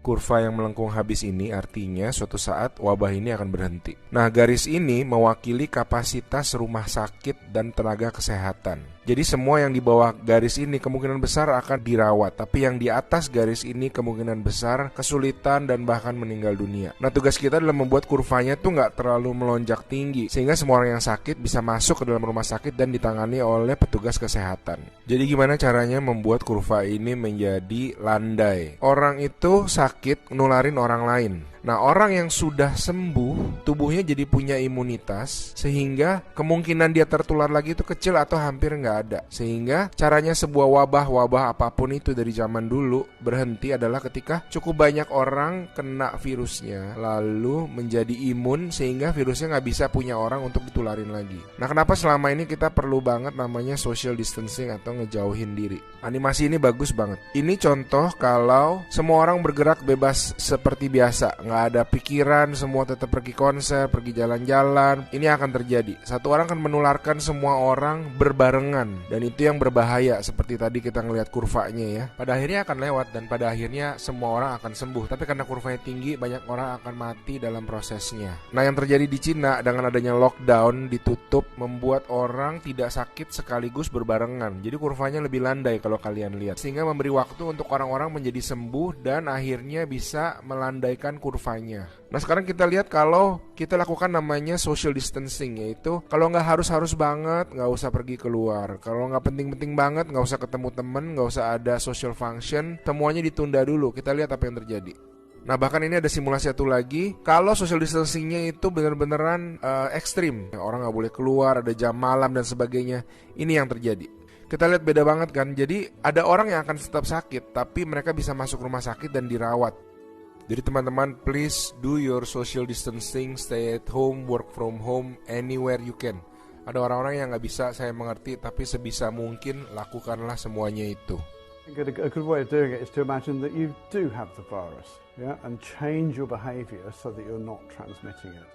Kurva yang melengkung habis ini artinya suatu saat wabah ini akan berhenti. Nah, garis ini mewakili kapasitas rumah sakit dan tenaga kesehatan. Jadi semua yang di bawah garis ini kemungkinan besar akan dirawat, tapi yang di atas garis ini kemungkinan besar kesulitan dan bahkan meninggal dunia. Nah, tugas kita adalah membuat kurvanya tuh nggak terlalu melonjak tinggi, sehingga semua orang yang sakit bisa masuk ke dalam rumah sakit dan ditangani oleh petugas kesehatan. Jadi gimana caranya membuat kurva ini menjadi landai? Orang itu sakit nularin orang lain. Nah, orang yang sudah sembuh, tubuhnya jadi punya imunitas, sehingga kemungkinan dia tertular lagi itu kecil atau hampir nggak ada. Sehingga caranya sebuah wabah apapun itu dari zaman dulu berhenti adalah ketika cukup banyak orang kena virusnya, lalu menjadi imun sehingga virusnya nggak bisa punya orang untuk ditularin lagi. Nah, kenapa selama ini kita perlu banget namanya social distancing atau ngejauhin diri? Animasi ini bagus banget. Ini contoh kalau semua orang bergerak bebas seperti biasa, nggak ada pikiran, semua tetap pergi konser, pergi jalan-jalan. Ini akan terjadi. Satu orang akan menularkan semua orang berbarengan, dan itu yang berbahaya. Seperti tadi kita ngelihat kurvanya ya. Pada akhirnya akan lewat dan pada akhirnya semua orang akan sembuh. Tapi karena kurvanya tinggi, banyak orang akan mati dalam prosesnya. Nah, yang terjadi di Cina dengan adanya lockdown, ditutup, membuat orang tidak sakit sekaligus berbarengan. Jadi kurvanya lebih landai kalau kalian lihat, sehingga memberi waktu untuk orang-orang menjadi sembuh dan akhirnya bisa melandaikan kurvanya. Nah, sekarang kita lihat kalau kita lakukan namanya social distancing, yaitu kalau nggak harus banget nggak usah pergi keluar, kalau nggak penting-penting banget nggak usah ketemu temen, nggak usah ada social function, semuanya ditunda dulu. Kita lihat apa yang terjadi. Nah, bahkan ini ada simulasi satu lagi, kalau social distancingnya itu benar-beneran ekstrim, orang nggak boleh keluar, ada jam malam dan sebagainya. Ini yang terjadi. Kita lihat beda banget kan. Jadi ada orang yang akan tetap sakit, tapi mereka bisa masuk rumah sakit dan dirawat. Jadi teman-teman, please do your social distancing, stay at home, work from home, anywhere you can. Ada orang-orang yang nggak bisa, saya mengerti, tapi sebisa mungkin lakukanlah semuanya itu. A good way of doing it is to imagine that you do have the virus, yeah, and change your behavior so that you're not transmitting it.